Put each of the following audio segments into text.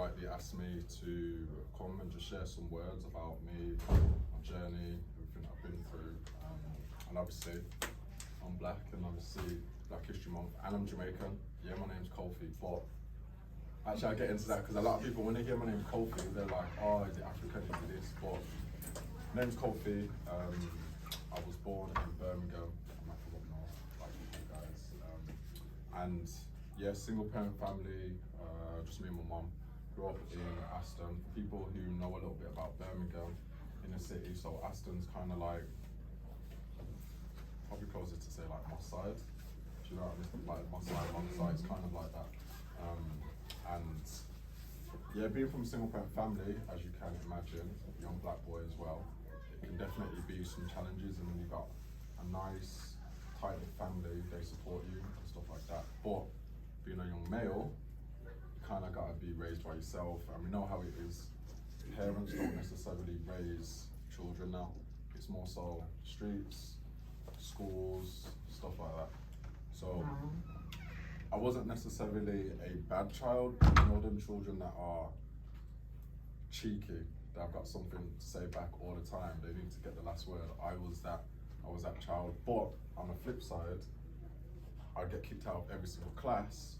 politely asked me to come and just share some words about me, my journey, everything I've been through. And obviously, I'm black, and obviously Black History Month, and I'm Jamaican. Yeah, my name's Kofi, but actually I'll get into that because a lot of people, when they hear my name Kofi, they're like, oh, is it African, is it this? But my name's Kofi. I was born in Birmingham. I'm not from up north, like you guys. And yeah, single parent family, just me and my mum. Grew up in Aston. For people who know a little bit about Birmingham, inner city, so Aston's kind of like, probably closer to say like my side. Do you know what I mean? Like my side, mum's side, it's kind of like that. And yeah, being from a single parent family, as you can imagine, young black boy as well, it can definitely be some challenges, and when you've got a nice, tight-knit family, they support you and stuff like that. But being a young male, you kind of got to be raised by yourself, and we know how it is. Parents don't necessarily raise children now. It's more so streets, schools, stuff like that. So I wasn't necessarily a bad child, but you know them children that are cheeky, that have got something to say back all the time, they need to get the last word. I was that child. But on the flip side, I'd get kicked out of every single class,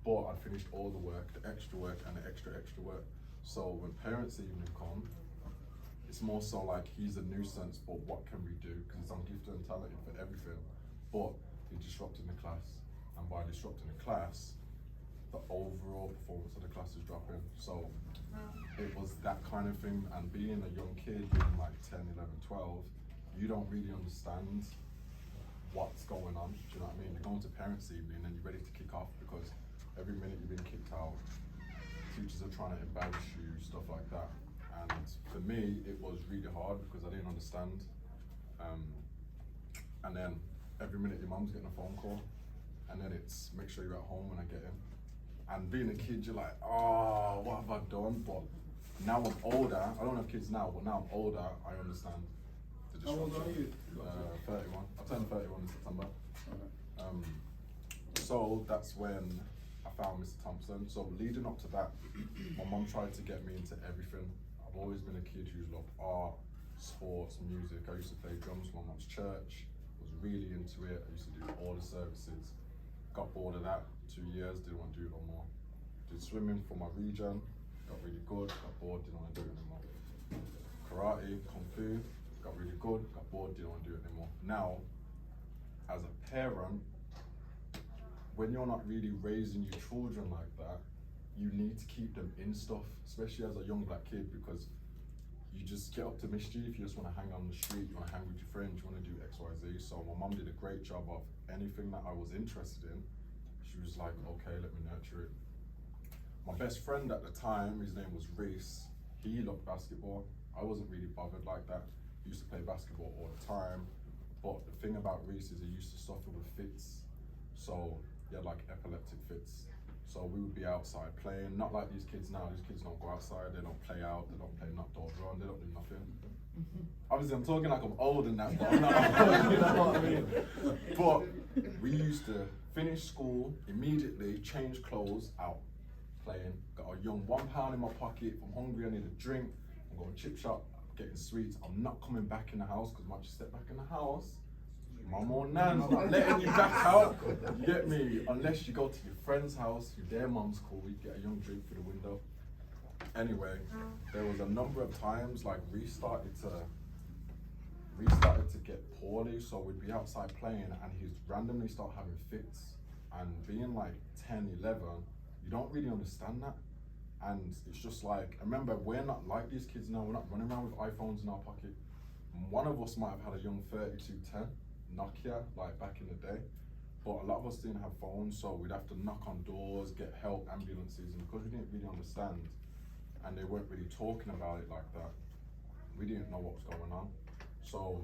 but I'd finished all the work, the extra work and the extra work. So when parents' evening come, it's more so like, he's a nuisance, but what can we do? Because I'm gifted and talented for everything, but he's disrupting the class. And by disrupting the class, the overall performance of the class is dropping. So it was that kind of thing. And being a young kid, being like 10, 11, 12, you don't really understand what's going on. Do you know what I mean? You're going to parents' evening and you're ready to kick off, because every minute you've been kicked out, teachers are trying to embarrass you, stuff like that. And for me, it was really hard because I didn't understand. And then every minute your mum's getting a phone call, and then it's make sure you're at home when I get in. And being a kid, you're like, oh, what have I done? But now I'm older, I don't have kids now, but now I'm older, I understand the How old are you? 31. I turned 31 in September. So that's when I found Mr. Thompson. So leading up to that, my mum tried to get me into everything. I've always been a kid who's loved art, sports, music. I used to play drums for my mum's church, was really into it. I used to do all the services. Got bored of that, 2 years, didn't want to do it no more. Did swimming for my region, got really good, got bored, didn't want to do it anymore. Karate, Kung Fu, got really good, got bored, didn't want to do it anymore. Now, as a parent, when you're not really raising your children like that, you need to keep them in stuff, especially as a young black kid, because you just get up to mischief, you just want to hang on the street, you want to hang with your friends, you want to do X, Y, Z. So my mum did a great job of anything that I was interested in. She was like, okay, let me nurture it. My best friend at the time, his name was Reese, he loved basketball. I wasn't really bothered like that. He used to play basketball all the time. But the thing about Reese is he used to suffer with fits. So he had like epileptic fits. So we would be outside playing, not like these kids now. These kids don't go outside, they don't play out, they don't play knock doors run, they don't do nothing. Obviously I'm talking like I'm old and that, but I'm not old, you know what I mean? But we used to finish school, immediately change clothes, out playing. Got a young £1 in my pocket, if I'm hungry, I need a drink, I'm going to chip shop, getting sweets. I'm not coming back in the house, because once you step back in the house, mum or nan's not letting you back out, you get me? Unless you go to your friend's house, their mum's cool, you get a young drink through the window. Anyway, there was a number of times like we started to get poorly, so we'd be outside playing and he'd randomly start having fits. And being like 10, 11, you don't really understand that. And it's just like, remember, we're not like these kids now, we're not running around with iPhones in our pocket. One of us might have had a young 3210 Nokia, like back in the day, but a lot of us didn't have phones, so we'd have to knock on doors, get help, ambulances, and because we didn't really understand, and they weren't really talking about it like that, we didn't know what was going on. So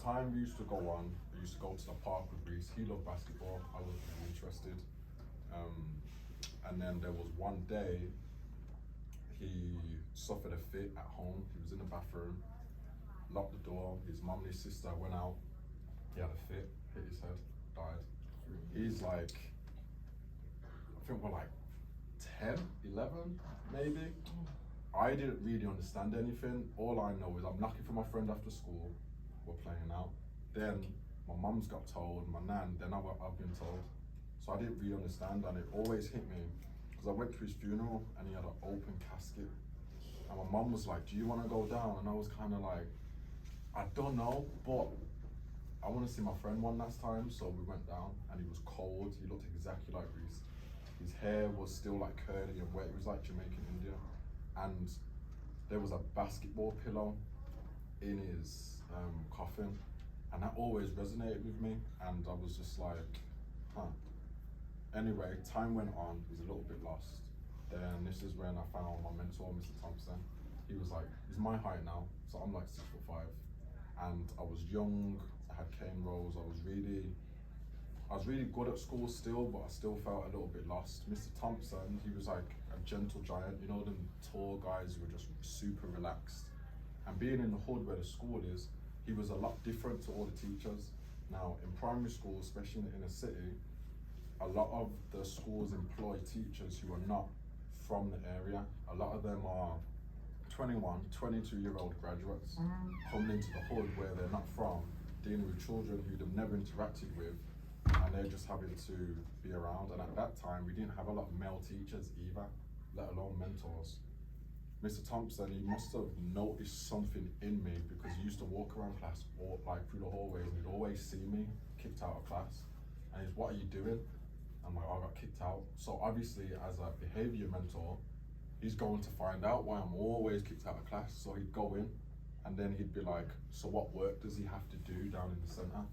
time used to go on, I used to go to the park with Reese, he loved basketball, I wasn't really interested. And then there was one day, he suffered a fit at home, he was in the bathroom, locked the door, his mum and his sister went out, he had a fit, hit his head, died. He's like, I think we're like 10, 11 maybe. I didn't really understand anything. All I know is I'm knocking for my friend after school, we're playing out. Then my mum's got told, my nan, then I've been told. So I didn't really understand, and it always hit me because I went to his funeral and he had an open casket. And my mum was like, do you want to go down? And I was kind of like, I don't know, but I want to see my friend one last time. So we went down and he was cold. He looked exactly like Reese. His hair was still like curly and wet. It was like Jamaican India. And there was a basketball pillow in his coffin. And that always resonated with me. And I was just like, huh. Anyway, time went on. He was a little bit lost. Then this is when I found my mentor, Mr. Thompson. He was like, he's my height now. So I'm like 6'5". And I was young, I had cane rolls, I was really good at school still, but I still felt a little bit lost. Mr. Thompson, he was like a gentle giant, you know, them tall guys who were just super relaxed. And being in the hood where the school is, he was a lot different to all the teachers. Now, in primary school, especially in the inner city, a lot of the schools employ teachers who are not from the area. A lot of them are 21, 22-year-old graduates coming into the hood where they're not from, dealing with children who they've never interacted with, and they're just having to be around. And at that time, we didn't have a lot of male teachers either, let alone mentors. Mr. Thompson, he must have noticed something in me because he used to walk around class or like through the hallways and he'd always see me kicked out of class. And he's, what are you doing? I'm like, oh, I got kicked out. So obviously, as a behavior mentor, he's going to find out why I'm always kicked out of class. So he'd go in and then he'd be like, so what work does he have to do down in the center?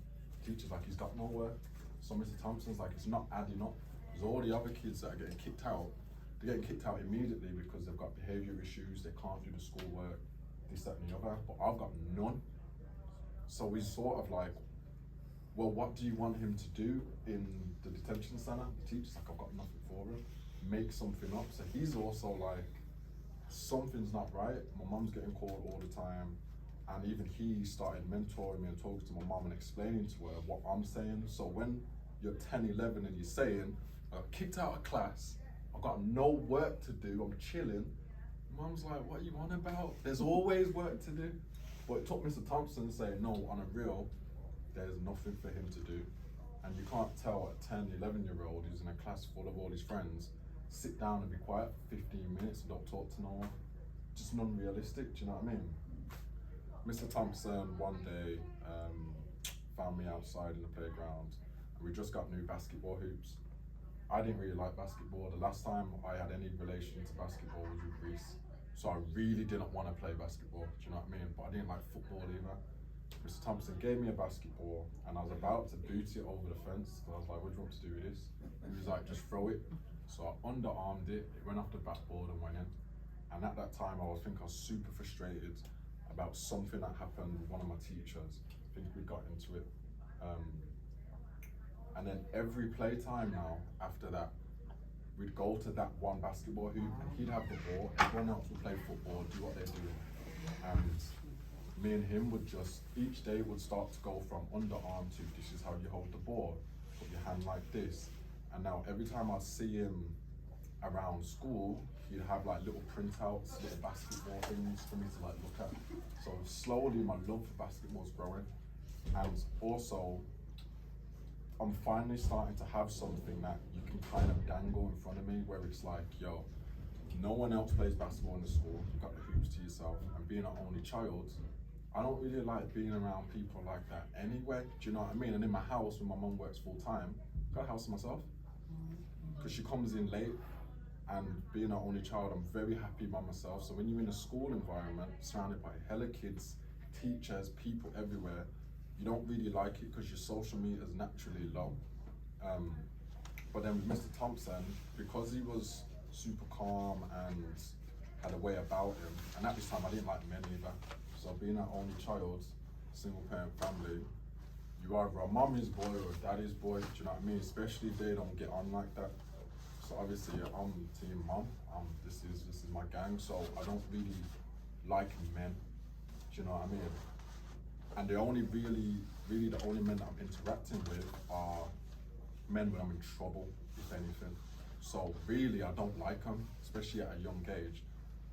Teacher's like, he's got no work. So Mr. Thompson's like, it's not adding up. There's all the other kids that are getting kicked out. They're getting kicked out immediately because they've got behavior issues, they can't do the schoolwork, this, that, and the other, but I've got none. So he's sort of like, well, what do you want him to do in the detention center? The teacher's like, I've got nothing for him. Make something up. So he's also like, something's not right. My mum's getting called all the time. And even he started mentoring me and talking to my mum and explaining to her what I'm saying. So when you're 10, 11 and you're saying, I got kicked out of class, I've got no work to do, I'm chilling. Mum's like, what are you on about? There's always work to do. But it took Mr. Thompson saying, no, on a real, there's nothing for him to do. And you can't tell a 10, 11-year-old who's in a class full of all his friends, sit down and be quiet for 15 minutes and don't talk to no one. Just non-realistic, do you know what I mean? Mr. Thompson one day found me outside in the playground and we just got new basketball hoops. I didn't really like basketball. The last time I had any relation to basketball was with Reese. So I really didn't want to play basketball, do you know what I mean? But I didn't like football either. Mr. Thompson gave me a basketball and I was about to boot it over the fence. So I was like, what do you want to do with this? And he was like, just throw it. So I underarmed it, it went off the backboard and went in. And at that time, I think I was super frustrated about something that happened with one of my teachers. I think we got into it. And then every playtime now, after that, we'd go to that one basketball hoop and he'd have the ball, everyone else would play football, do what they're doing. And me and him would just, each day would start to go from underarm to, this is how you hold the ball, put your hand like this. And now every time I see him around school, he'd have like little printouts, little basketball things for me to like look at. So slowly my love for basketball is growing. And also, I'm finally starting to have something that you can kind of dangle in front of me where it's like, yo, no one else plays basketball in the school, you've got the hoops to yourself. And being an only child, I don't really like being around people like that anyway, do you know what I mean? And in my house, when my mum works full time, I've got a house to myself. Because she comes in late, and being an only child, I'm very happy by myself. So when you're in a school environment, surrounded by hella kids, teachers, people everywhere, you don't really like it because your social meter is naturally low. But then with Mr. Thompson, because he was super calm and had a way about him, and at this time I didn't like men either. So being an only child, single parent family, you either a mommy's boy or a daddy's boy, do you know what I mean? Especially if they don't get on like that. So obviously I'm team mom, this is my gang, so I don't really like men, do you know what I mean? And the only really the only men that I'm interacting with are men when I'm in trouble, if anything. So really, I don't like them, especially at a young age,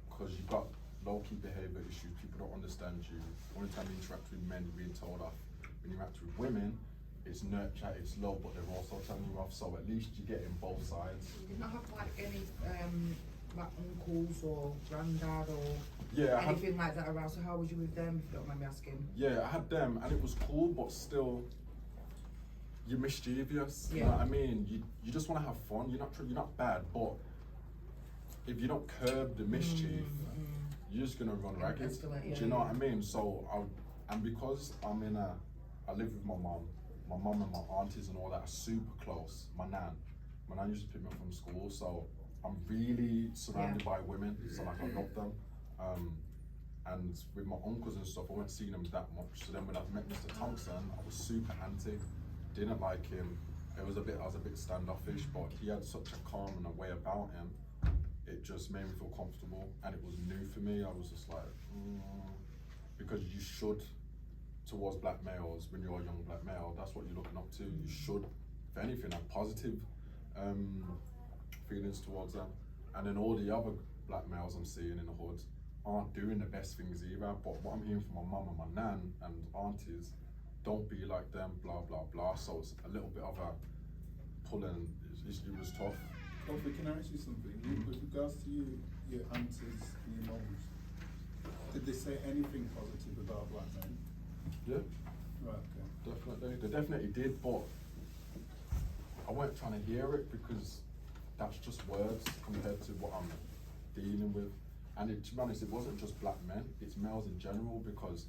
because you've got low-key behavior issues. People don't understand you. Only time you interact with men, you're being told off. When you interact with women, it's nurture, it's love, but they're also telling you off. So at least you get in both sides. You did not have like any like uncles or granddad or anything like that around. So how was you with them, if you don't mind me asking? Yeah, I had them, and it was cool, but still, you're mischievous. Yeah. You know what I mean? You just want to have fun. You're not bad, but if you don't curb the mischief, you're just gonna run ragged. Do you know what I mean? So and because I live with my mom and my aunties and all that are super close. My nan used to pick me up from school, so I'm really surrounded by women. So like I love them. And with my uncles and stuff, I wasn't seeing them that much. So then when I met Mr. Thompson, I was super anti. Didn't like him. I was a bit standoffish, but he had such a calm and a way about him. It just made me feel comfortable, and it was new for me. I was just like, because you should, towards black males, when you're a young black male, that's what you're looking up to. You should, if anything, have positive feelings towards them. And then all the other black males I'm seeing in the hood aren't doing the best things either. But what I'm hearing from my mum and my nan and aunties, don't be like them, blah, blah, blah. So it's a little bit of a pulling, it was tough. Kofi, can I ask you something? With regards to your aunties and your mums, did they say anything positive about black men? Yeah. Right, okay. Definitely. They definitely did, but I weren't trying to hear it because that's just words compared to what I'm dealing with. And to be honest, it wasn't just black men, it's males in general, because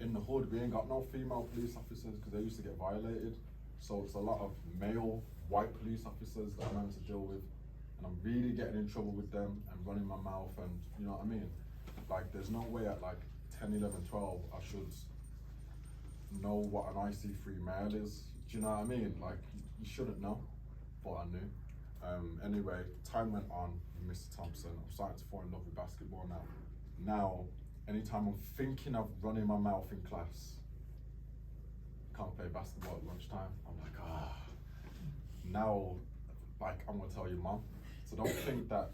in the hood, we ain't got no female police officers because they used to get violated. So it's a lot of male white police officers that I'm having to deal with. And I'm really getting in trouble with them and running my mouth, and you know what I mean? Like, there's no way at like 10, 11, 12, I should know what an IC3 male is. Do you know what I mean? Like, you shouldn't know, but I knew. Anyway, time went on with Mr. Thompson. I'm starting to fall in love with basketball now. Now, anytime I'm thinking of running my mouth in class, can't play basketball at lunchtime. I'm like, now, like, I'm gonna tell your mom. So don't think that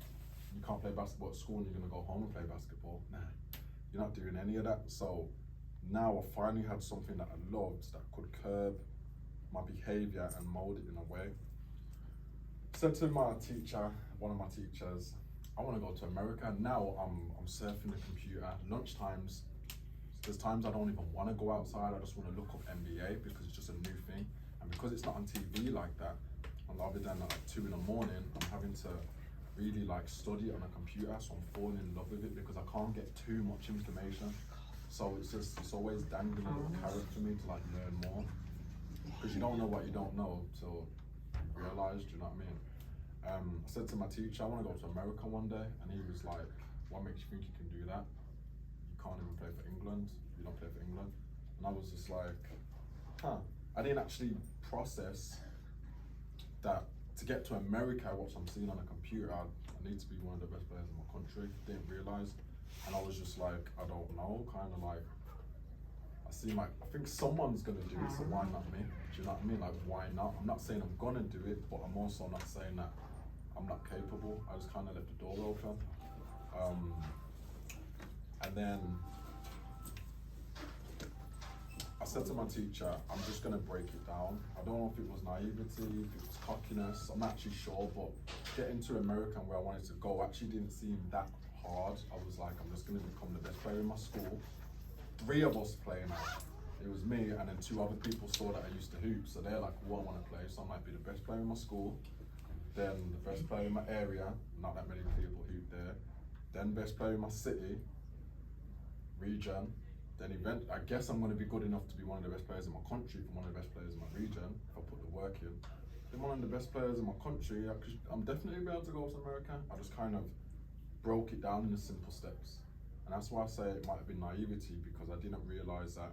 you can't play basketball at school and you're gonna go home and play basketball. Nah, you're not doing any of that. So now I finally had something that I loved that could curb my behavior and mold it in a way. Said to my teacher, one of my teachers, I want to go to America. Now I'm surfing the computer. Lunchtimes, there's times I don't even want to go outside. I just want to look up NBA because it's just a new thing. And because it's not on TV like that, and other than at 2 in the morning, I'm having to really like study on a computer. So I'm falling in love with it because I can't get too much information. So it's always dangling a little carrot for me to like learn more. Because you don't know what you don't know till you realise, do you know what I mean? I said to my teacher, I want to go to America one day, and he was like, what makes you think you can do that? You can't even play for England, you don't play for England. And I was just like, I didn't actually process that to get to America, what I'm seeing on a computer, I need to be one of the best players in my country. Didn't realise. And I was just like, I don't know, kind of like, I think someone's gonna do it, so why not me? Do you know what I mean? Like, why not? I'm not saying I'm gonna do it, but I'm also not saying that I'm not capable. I just kind of left the door open. And then I said to my teacher, I'm just gonna break it down. I don't know if it was naivety, if it was cockiness, I'm not actually sure, but getting to America and where I wanted to go actually didn't seem that hard. I was like, I'm just gonna become the best player in my school. 3 of us playing out. It was me, and then 2 other people saw that I used to hoop, so they're like, well, I want to play, so I might be the best player in my school, then the best player in my area, not that many people hoop there, then best player in my city, region, then I guess I'm going to be good enough to be one of the best players in my country from one of the best players in my region, if I put the work in. Then one of the best players in my country, I'm definitely able to go to America. I just kind of broke it down in the simple steps. And that's why I say it might have been naivety, because I didn't realise that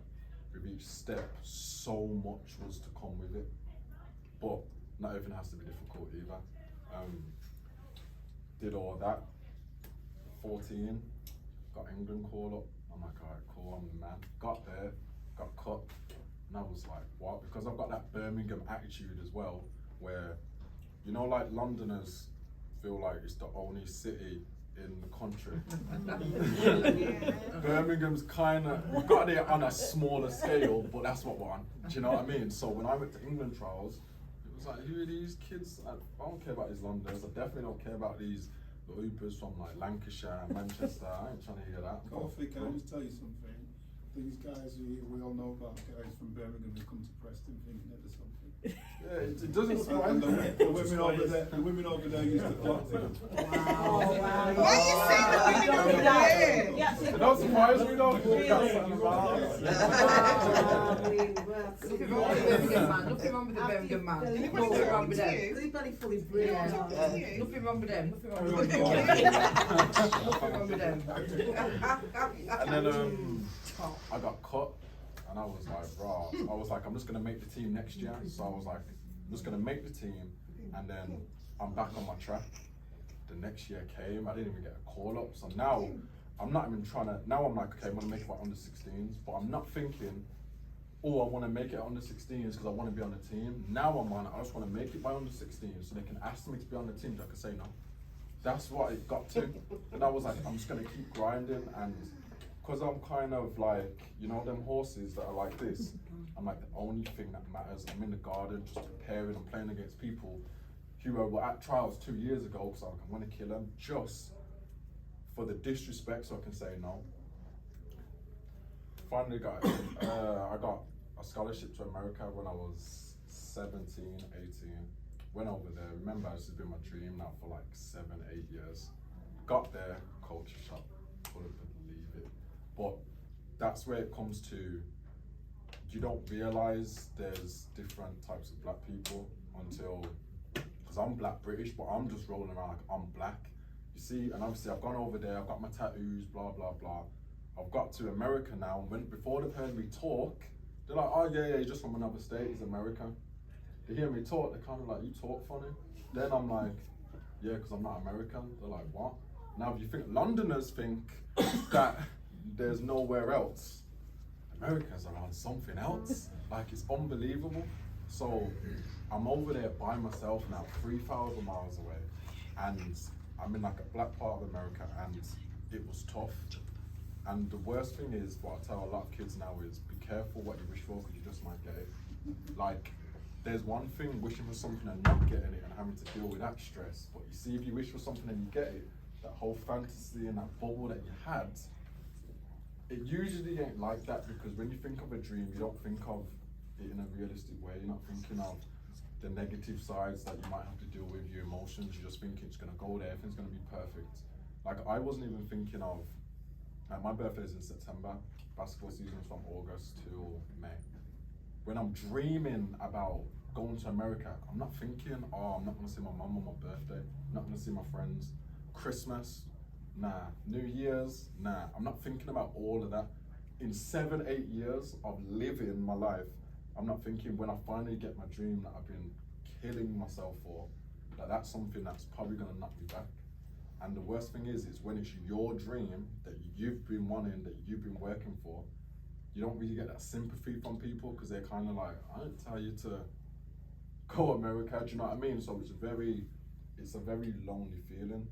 with each step, so much was to come with it. But not everything has to be difficult either. Did all that, 14, got England call up. I'm like, alright, cool, I'm the man. Got there, got cut, and I was like, what? Because I've got that Birmingham attitude as well, where, you know, like Londoners, feel like it's the only city in the country. Birmingham's kind of, we got it on a smaller scale, but that's what we're on. Do you know what I mean? So when I went to England trials, it was like, who are these kids? I don't care about these Londoners. I definitely don't care about these hoopers from like Lancashire and Manchester. I ain't trying to hear that. Kofi, can I just tell you something? These guys we all know about guys from Birmingham who come to Preston thinking that there's something. Yeah, it doesn't surprise And me. the women over there used to clock them. Wow. Why are you saying the women over there? It don't surprise me though. Nothing wrong with the Birmingham man. Nothing wrong with the Birmingham man. Nothing wrong with them. He's bloody fully Yeah. brilliant. Nothing wrong with them. Nothing wrong with them. Nothing wrong with them. And then I got cut, and I was like, bro, I was like, I'm just gonna make the team next year. So I was like, I'm just gonna make the team, and then I'm back on my track. The next year came, I didn't even get a call up. So now I'm not even trying to. Now I'm like, okay, I'm gonna make it by under 16s, but I'm not thinking, oh, I want to make it under 16s because I want to be on the team. Now I'm on, I just want to make it by under 16s so they can ask me to be on the team so I can say no. That's what it got to. And I was like, I'm just gonna keep grinding, and because I'm kind of like, you know, them horses that are like this, I'm like, the only thing that matters, I'm in the garden just preparing, I'm playing against people who were at trials 2 years ago because I want to kill them just for the disrespect so I can say no. Finally I got a scholarship to America when I was 17, 18. Went over there, remember this has been my dream now for like 7, 8 years. Got there, culture shock, couldn't believe it. But that's where it comes to, you don't realize there's different types of black people until, because I'm black British, but I'm just rolling around like I'm black. You see, and obviously I've gone over there, I've got my tattoos, blah, blah, blah. I've got to America now, and before they've heard me talk, they're like, oh yeah, he's just from another state, he's American. They hear me talk, they're kind of like, you talk funny. Then I'm like, yeah, because I'm not American. They're like, what? Now if you think, Londoners think that there's nowhere else, Americans are on something else. Like, it's unbelievable. So I'm over there by myself now, 3,000 miles away, and I'm in like a black part of America, and it was tough. And the worst thing is, what I tell a lot of kids now is, be careful what you wish for, because you just might get it. Like, there's one thing wishing for something and not getting it and having to deal with that stress, but you see, if you wish for something and you get it, that whole fantasy and that bubble that you had, it usually ain't like that, because when you think of a dream, you don't think of it in a realistic way. You're not thinking of the negative sides that you might have to deal with, your emotions. You're just thinking it's gonna go there, everything's gonna be perfect. Like, I wasn't even thinking of, like, my birthday is in September, basketball season is from August to May. When I'm dreaming about going to America, I'm not thinking, oh, I'm not gonna see my mum on my birthday, I'm not gonna see my friends. Christmas, nah. New Year's, nah. I'm not thinking about all of that. In 7, 8 years of living my life, I'm not thinking, when I finally get my dream that I've been killing myself for, that that's something that's probably gonna knock me back. And the worst thing is when it's your dream that you've been wanting, that you've been working for, you don't really get that sympathy from people, because they're kind of like, I didn't tell you to go America, do you know what I mean? So it's a very lonely feeling.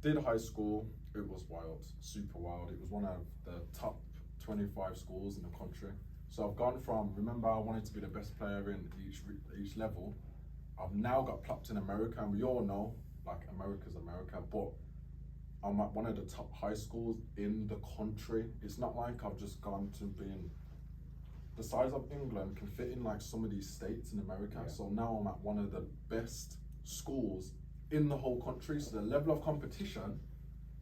Did high school, it was wild, super wild. It was one of the top 25 schools in the country. So I've gone from, remember I wanted to be the best player in each level, I've now got plopped in America, and we all know, like, America's America, but I'm at one of the top high schools in the country. It's not like I've just gone to being, the size of England can fit in like some of these states in America. Yeah. So now I'm at one of the best schools in the whole country. So the level of competition,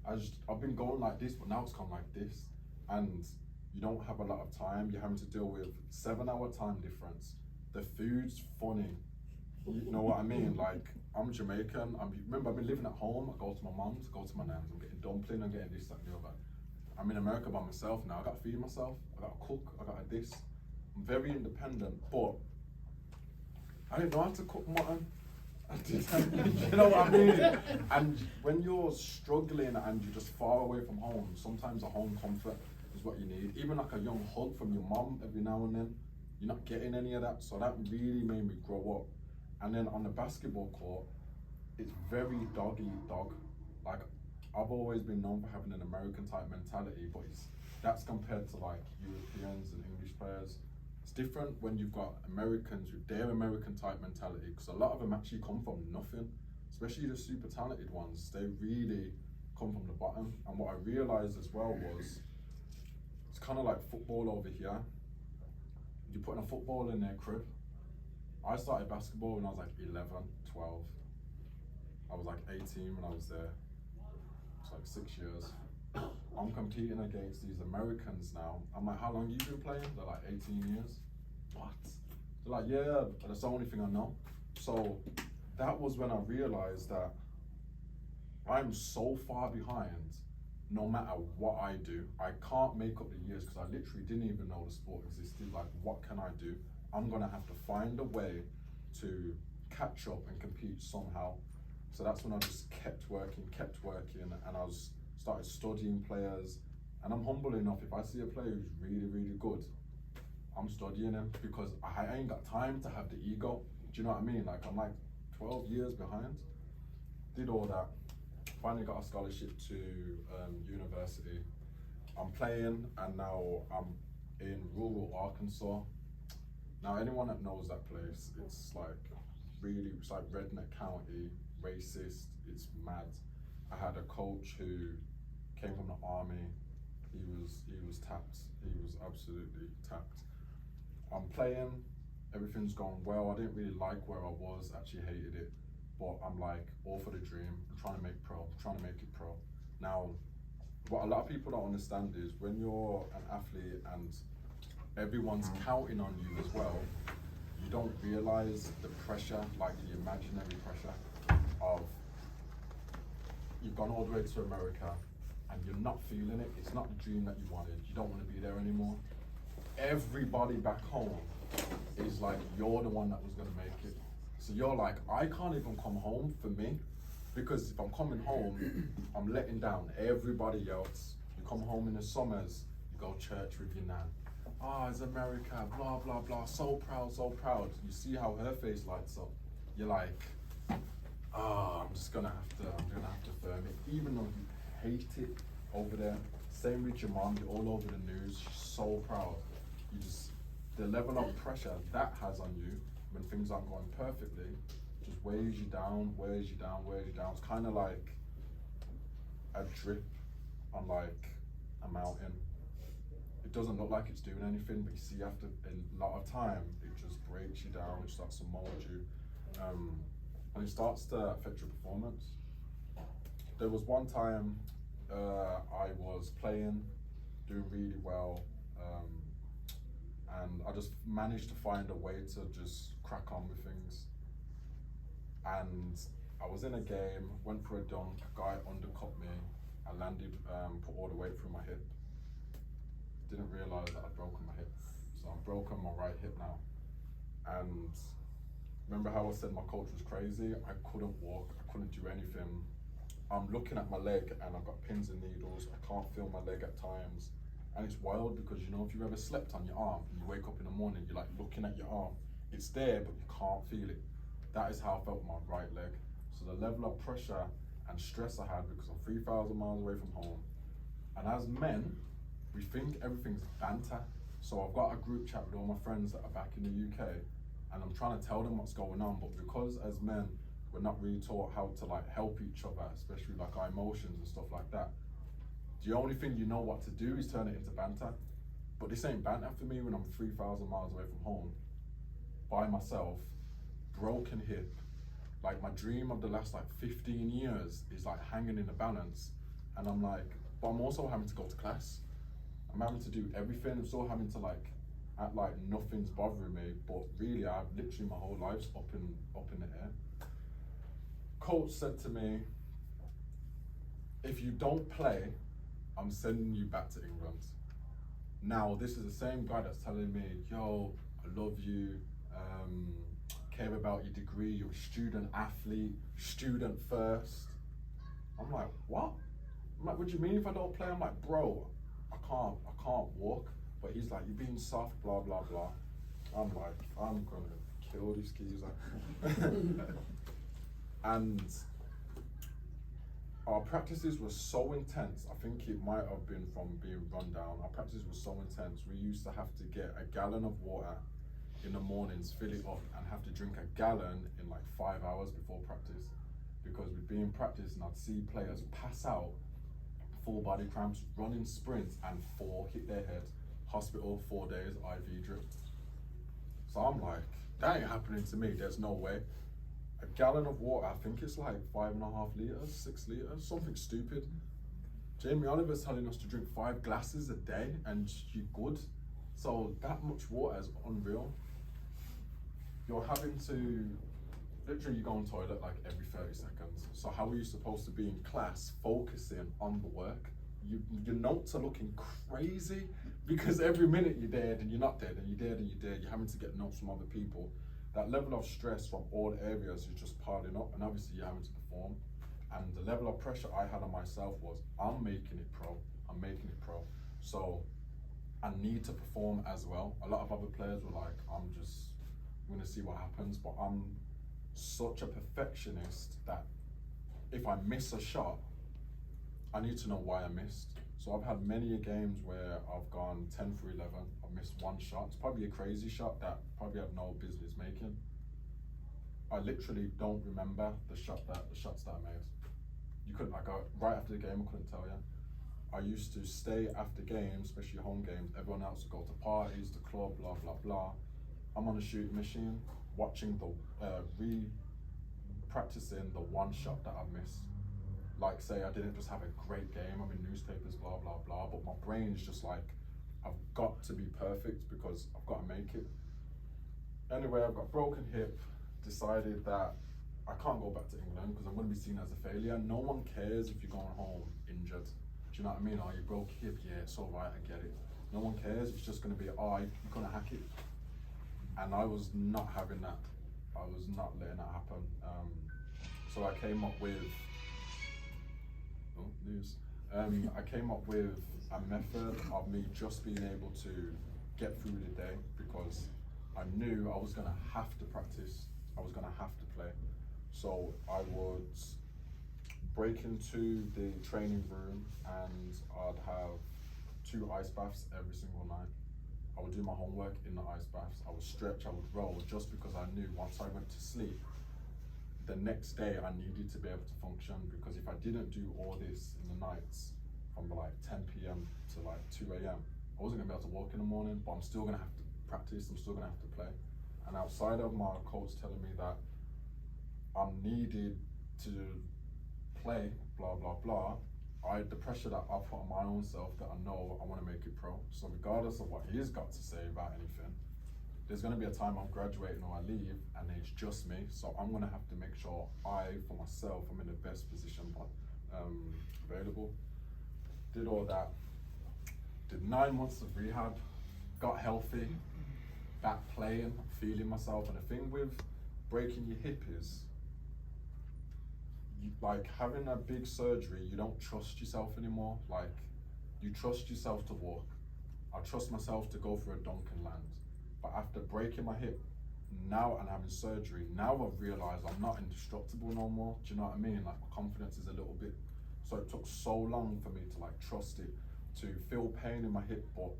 I've been going like this, but now it's come like this. And you don't have a lot of time. You're having to deal with 7-hour time difference. The food's funny. You know what I mean? Like, I'm Jamaican. Remember, I've been living at home. I go to my mum's, I go to my nan's. I'm getting dumpling, I'm getting this, that, and the other. I'm in America by myself now. I got to feed myself. I got to cook. I got to this. I'm very independent, but I didn't know how to cook mutton. You know what I mean? And when you're struggling and you're just far away from home, sometimes a home comfort is what you need. Even like a young hug from your mum every now and then. You're not getting any of that. So that really made me grow up. And then on the basketball court, it's very dog eat dog. Like, I've always been known for having an American type mentality, but that's compared to like Europeans and English players. It's different when you've got Americans with their American type mentality, because a lot of them actually come from nothing, especially the super talented ones. They really come from the bottom. And what I realized as well was, it's kind of like football over here. You're putting a football in their crib. I started basketball when I was like 11, 12. I was like 18 when I was there. It's like 6 years. I'm competing against these Americans now. I'm like, how long you been playing? They're like 18 years. What? They're like, yeah, that's the only thing I know. So that was when I realized that I'm so far behind. No matter what I do, I can't make up the years, because I literally didn't even know the sport existed. Like, what can I do? I'm gonna have to find a way to catch up and compete somehow. So that's when I just kept working, and I started studying players. And I'm humble enough, if I see a player who's really, really good, I'm studying him, because I ain't got time to have the ego. Do you know what I mean? Like, I'm like 12 years behind. Did all that. Finally got a scholarship to university. I'm playing, and now I'm in rural Arkansas. Now, anyone that knows that place, it's like redneck county, racist, it's mad. I had a coach who came from the army. He was tapped. He was absolutely tapped. I'm playing, everything's going well. I didn't really like where I was, actually hated it. But I'm like, all for the dream, I'm trying to make it pro. Now, what a lot of people don't understand is, when you're an athlete and everyone's counting on you as well, you don't realize the pressure, like the imaginary pressure of, you've gone all the way to America and you're not feeling it. It's not the dream that you wanted. You don't want to be there anymore. Everybody back home is like, you're the one that was going to make it. So you're like, I can't even come home for me, because if I'm coming home, I'm letting down everybody else. You come home in the summers, you go to church with your nan. Oh, it's America, blah, blah, blah, so proud, so proud. You see how her face lights up. You're like, I'm gonna have to firm it. Even though you hate it over there. Same with your mom, you're all over the news, she's so proud. The level of pressure that has on you when things aren't going perfectly, just weighs you down. It's kind of like a drip on like a mountain. It doesn't look like it's doing anything, but you see, after a lot of time, it just breaks you down, it starts to mold you, and it starts to affect your performance. There was one time I was playing, doing really well, and I just managed to find a way to just crack on with things. And I was in a game, went for a dunk, a guy undercut me, I landed, put all the weight through my hip. Didn't realize that I'd broken my hip. So I've broken my right hip now. And remember how I said my coach was crazy? I couldn't walk, I couldn't do anything. I'm looking at my leg and I've got pins and needles, I can't feel my leg at times. And it's wild, because you know, if you've ever slept on your arm and you wake up in the morning, you're like looking at your arm. It's there, but you can't feel it. That is how I felt with my right leg. So the level of pressure and stress I had, because I'm 3,000 miles away from home. And as men, we think everything's banter. So I've got a group chat with all my friends that are back in the UK, and I'm trying to tell them what's going on, but because as men, we're not really taught how to like help each other, especially like our emotions and stuff like that. The only thing you know what to do is turn it into banter. But this ain't banter for me when I'm 3,000 miles away from home, by myself, broken hip. Like, my dream of the last like 15 years is like hanging in the balance. And I'm like, but I'm also having to go to class. I'm having to do everything. I'm still having to like act like nothing's bothering me, but really I've literally my whole life's up in the air. Coach said to me, if you don't play, I'm sending you back to England. Now, this is the same guy that's telling me, yo, I love you, care about your degree, you're a student athlete, student first. I'm like, what? I'm like, what do you mean if I don't play? I'm like, bro, I can't walk. But he's like, you're being soft, blah, blah, blah. I'm like, I'm gonna kill these keys. And our practices were so intense. I think it might have been from being run down. Our practices were so intense. We used to have to get a gallon of water in the mornings, fill it up, and have to drink a gallon in like 5 hours before practice. Because we'd be in practice and I'd see players pass out, full body cramps, running sprints, and 4 hit their head. Hospital, 4 days, IV drip. So I'm like, that ain't happening to me, there's no way. A gallon of water, I think it's like 5.5 litres, 6 litres, something stupid. Jamie Oliver's telling us to drink 5 glasses a day and you're good. So that much water is unreal. You're having to, literally you go on toilet like every 30 seconds. So how are you supposed to be in class focusing on the work? Your notes are looking crazy because every minute you're dead and you're not dead and you're dead and you're dead. You're having to get notes from other people. That level of stress from all areas is just piling up, and obviously you're having to perform. And the level of pressure I had on myself was, I'm making it pro. So I need to perform as well. A lot of other players were like, I'm gonna see what happens, but I'm such a perfectionist that if I miss a shot, I need to know why I missed. So I've had many games where I've gone 10 for 11, I've missed 1 shot. It's probably a crazy shot that probably had no business making. I literally don't remember the shots that I made. You couldn't, like, right after the game, I couldn't tell you. I used to stay after games, especially home games, everyone else would go to parties, the club, blah, blah, blah. I'm on a shooting machine, watching practicing the 1 shot that I've missed. Like, say I didn't just have a great game, I'm in newspapers, blah, blah, blah, but my brain's just like, I've got to be perfect because I've got to make it. Anyway, I've got broken hip, decided that I can't go back to England because I'm going to be seen as a failure. No one cares if you're going home injured. Do you know what I mean? Oh, you broke hip, yeah, it's all right, I get it. No one cares, it's just going to be, oh, you're going to hack it. And I was not having that. I was not letting that happen. So I came up with, I came up with a method of me just being able to get through the day because I knew I was gonna have to practice, I was gonna have to play. So I would break into the training room and I'd have 2 ice baths every single night. I would do my homework in the ice baths, I would stretch, I would roll, just because I knew once I went to sleep, the next day I needed to be able to function, because if I didn't do all this in the nights from like 10 p.m. to like 2 a.m, I wasn't gonna be able to walk in the morning, but I'm still gonna have to practice, I'm still gonna have to play. And outside of my coach telling me that I'm needed to play, blah, blah, blah, the pressure that I put on my own self, that I know I wanna make it pro. So regardless of what he's got to say about anything, there's gonna be a time I'm graduating or I leave and it's just me. So I'm gonna have to make sure for myself, I'm in the best position available. Did all that, did 9 months of rehab, got healthy, back playing, feeling myself. And the thing with breaking your hip is, like having a big surgery, you don't trust yourself anymore. Like, you trust yourself to walk. I trust myself to go for a dunk and land. But after breaking my hip, now and having surgery, now I've realized I'm not indestructible no more. Do you know what I mean? Like, my confidence is a little bit, so it took so long for me to like trust it, to feel pain in my hip, but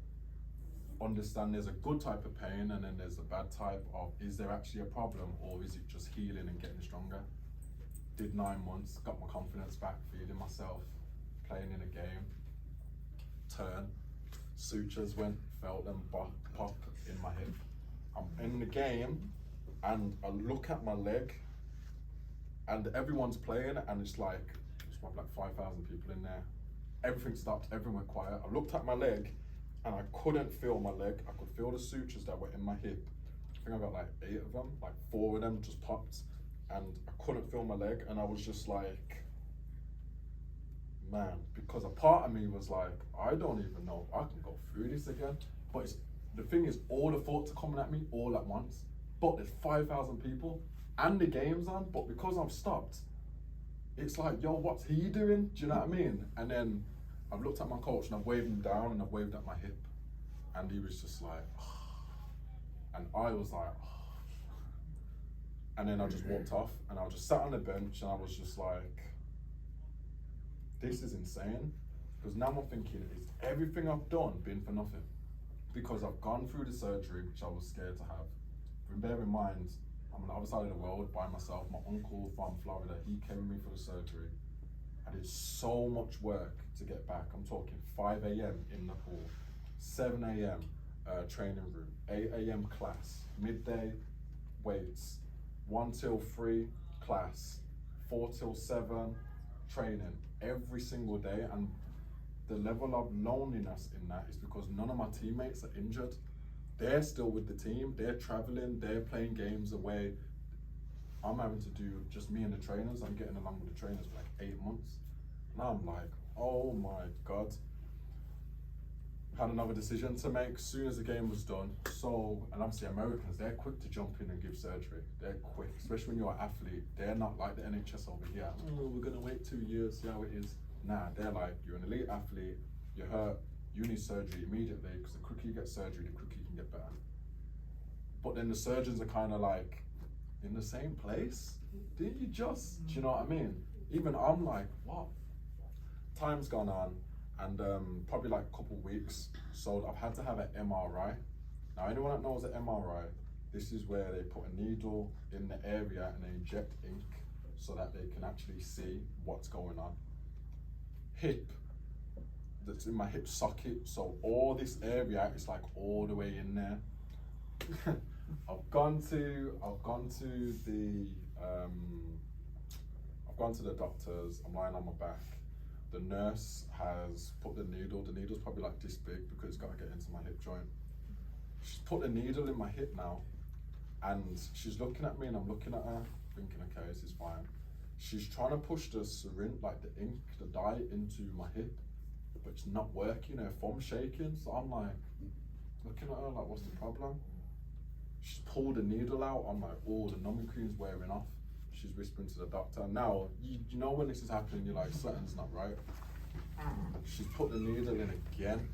understand there's a good type of pain and then there's a bad type of, is there actually a problem or is it just healing and getting stronger? Did 9 months, got my confidence back, feeling myself, playing in a game, turn, sutures went, felt them pop in my hip. I'm in the game and I look at my leg and everyone's playing and it's like 5,000 people in there. Everything stopped, everyone went quiet. I looked at my leg and I couldn't feel my leg. I could feel the sutures that were in my hip. I think I got like 8 of them, like 4 of them just popped and I couldn't feel my leg. And I was just like, man, because a part of me was like, I don't even know if I can go through this again. But the thing is, all the thoughts are coming at me all at once. But there's 5,000 people and the game's on, but because I've stopped, it's like, yo, what's he doing? Do you know what I mean? And then I've looked at my coach and I've waved him down and I've waved at my hip. And he was just like, and I was like, and then I just walked off and I just sat on the bench and I was just like, this is insane. Because now I'm thinking, is everything I've done been for nothing? Because I've gone through the surgery, which I was scared to have. But bear in mind, I'm on the other side of the world by myself. My uncle from Florida, he came with me for the surgery. I did so much work to get back. I'm talking 5 a.m. in the pool, 7 a.m. Training room, 8 a.m. class, midday weights, 1 till 3 class, 4 till 7 training every single day. And the level of loneliness in that is because none of my teammates are injured. They're still with the team, they're traveling, they're playing games away. I'm having to do just me and the trainers. I'm getting along with the trainers for like 8 months. Now I'm like, oh my God. Had another decision to make as soon as the game was done. So, and obviously Americans, they're quick to jump in and give surgery. They're quick, especially when you're an athlete. They're not like the NHS over here. Oh, we're gonna wait 2 years, see how it is. Nah, they're like, you're an elite athlete, you're hurt, you need surgery immediately, because the quicker you get surgery, the quicker you can get better. But then the surgeons are kind of like, in the same place? Didn't you just, do you know what I mean? Even I'm like, what? Time's gone on, and probably like a couple weeks, so I've had to have an MRI. Now anyone that knows an MRI, this is where they put a needle in the area and they inject ink so that they can actually see what's going on. Hip, that's in my hip socket, so all this area is like all the way in there. I've gone to the doctors. I'm lying on my back. The nurse has put the needle's probably like this big because it's got to get into my hip joint. She's put the needle in my hip now, and she's looking at me and I'm looking at her, thinking, okay, this is fine. She's trying to push the syringe, like the ink, the dye, into my hip, but it's not working, her thumb's shaking. So I'm like, looking at her like, what's the problem? She's pulled the needle out. I'm like, oh, the numbing cream's wearing off. She's whispering to the doctor. Now, you know when this is happening, you're like, something's not right. She's put the needle in again,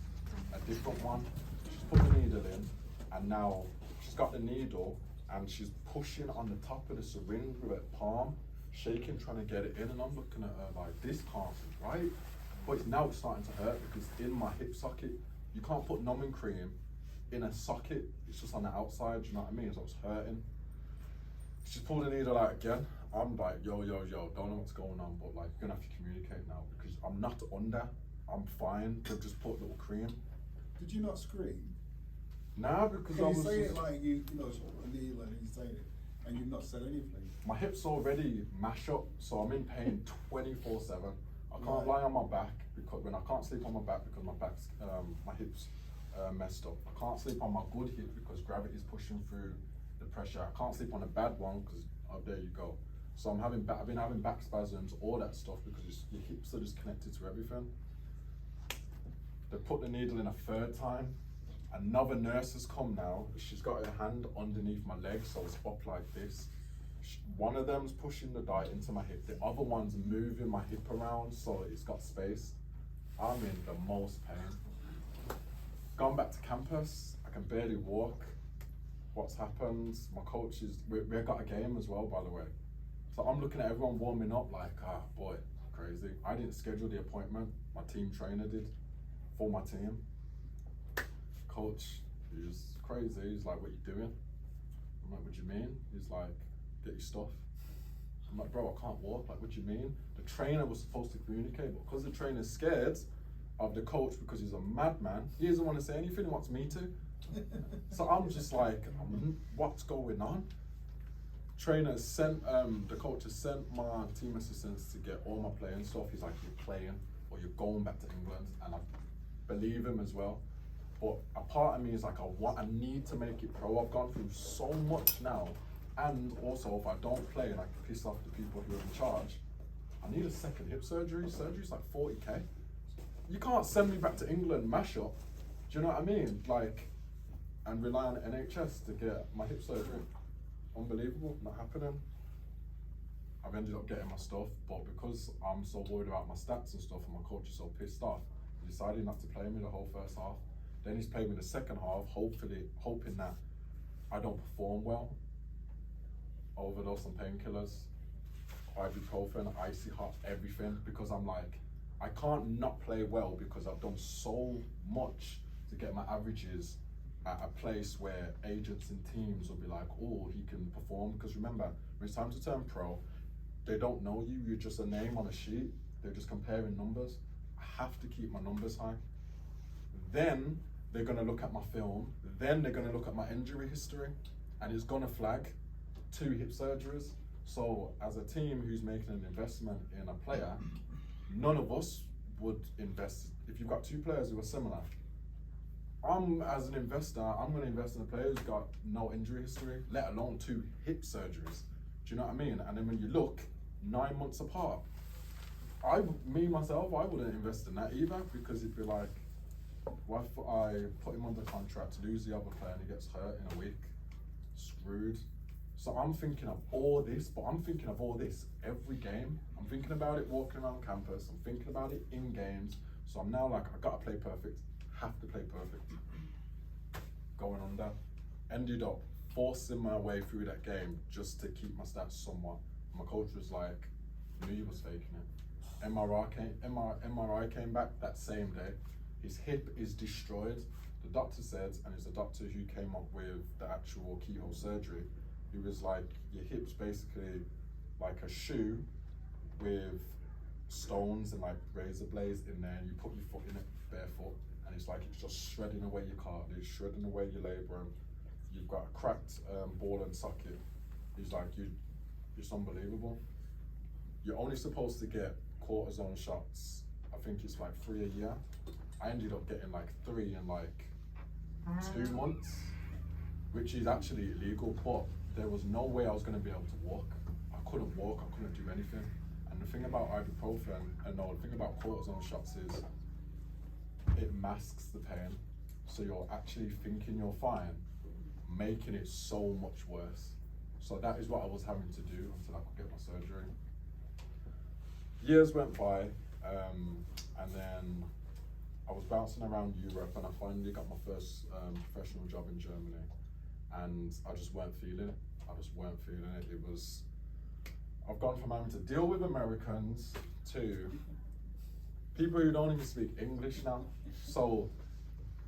a different one. She's put the needle in, and now she's got the needle, and she's pushing on the top of the syringe with her palm, shaking, trying to get it in, and I'm looking at her like, this can't be right. But now it's starting to hurt because in my hip socket, you can't put numbing cream in a socket, it's just on the outside, you know what I mean? So it's hurting. She's pulled the needle out again. I'm like, yo, don't know what's going on, but like, you're gonna have to communicate now because I'm not under, I'm fine. They've just put a little cream. Did you not scream? Nah, because I you was say just, it like you know, a needle and you say it, and you've not said anything. my hips already mash up, so I'm in pain 24/7. I can't lie on my back because when I can't sleep on my back because my hips messed up. I can't sleep on my good hip because gravity's pushing through the pressure. I can't sleep on a bad one because, oh, there you go. So I've been having back spasms, all that stuff, because your hips are just connected to everything. They put the needle in a third time. Another nurse has come now. She's got her hand underneath my leg, so it's up like this. One of them's pushing the dye into my hip. The other one's moving my hip around so it's got space. I'm in the most pain. Gone back to campus. I can barely walk. What's happened? My coach is, we've got a game as well, by the way. So I'm looking at everyone warming up like, boy, crazy. I didn't schedule the appointment. My team trainer did for my team. Coach, he's crazy. He's like, what you doing? I'm like, what do you mean? He's like, get your stuff. I'm like, bro, I can't walk. Like, what do you mean? The trainer was supposed to communicate, but because the trainer's scared of the coach because he's a madman, he doesn't want to say anything, he wants me to. So I'm just like, what's going on? Trainer sent, the coach has sent my team assistants to get all my playing stuff. He's like, you're playing or you're going back to England, and I believe him as well. But a part of me is like, I need to make it pro. I've gone through so much now, and also if I don't play and I piss off the people who are in charge, I need a second hip surgery. Surgery's like 40k. You can't send me back to England, mash up. Do you know what I mean? Like, and rely on the NHS to get my hip surgery. Unbelievable, not happening. I've ended up getting my stuff, but because I'm so worried about my stats and stuff and my coach is so pissed off, he decided not to play me the whole first half. Then he's played me the second half, hoping that I don't perform well. Overdose on painkillers, ibuprofen, icy hot, everything, because I'm like, I can't not play well because I've done so much to get my averages at a place where agents and teams will be like, oh, he can perform. Because remember, when it's time to turn pro, they don't know you, you're just a name on a sheet. They're just comparing numbers. I have to keep my numbers high. Then they're gonna look at my film, then they're gonna look at my injury history, and it's gonna flag 2 hip surgeries. So as a team who's making an investment in a player, none of us would invest. If you've got 2 players who are similar, as an investor, I'm going to invest in a player who's got no injury history, let alone 2 hip surgeries. Do you know what I mean? And then when you look 9 months apart, myself, I wouldn't invest in that either, because it'd be like, what if I put him under contract, lose the other player and he gets hurt in a week? Screwed. So I'm thinking of all this, but I'm thinking of all this every game. I'm thinking about it walking around campus, I'm thinking about it in games. So I'm now like, I gotta play perfect, have to play perfect. Going under, ended up forcing my way through that game just to keep my stats somewhat. My coach was like, knew he was faking it. MRI came back that same day. His hip is destroyed. The doctor said, and it's the doctor who came up with the actual keyhole surgery, he was like, your hip's basically like a shoe with stones and like razor blades in there, and you put your foot in it barefoot, and it's like it's just shredding away your cartilage, shredding away your labrum. You've got a cracked ball and socket. He's like, it's unbelievable. You're only supposed to get cortisone shots, I think it's like 3 a year. I ended up getting like 3 in like 2 months, which is actually illegal, but there was no way I was gonna be able to walk. I couldn't walk, I couldn't do anything. And the thing about ibuprofen, the thing about cortisone shots is it masks the pain. So you're actually thinking you're fine, making it so much worse. So that is what I was having to do until I could get my surgery. Years went by, and then I was bouncing around Europe, and I finally got my first professional job in Germany, and I just weren't feeling it. I've gone from having to deal with Americans to people who don't even speak English now. So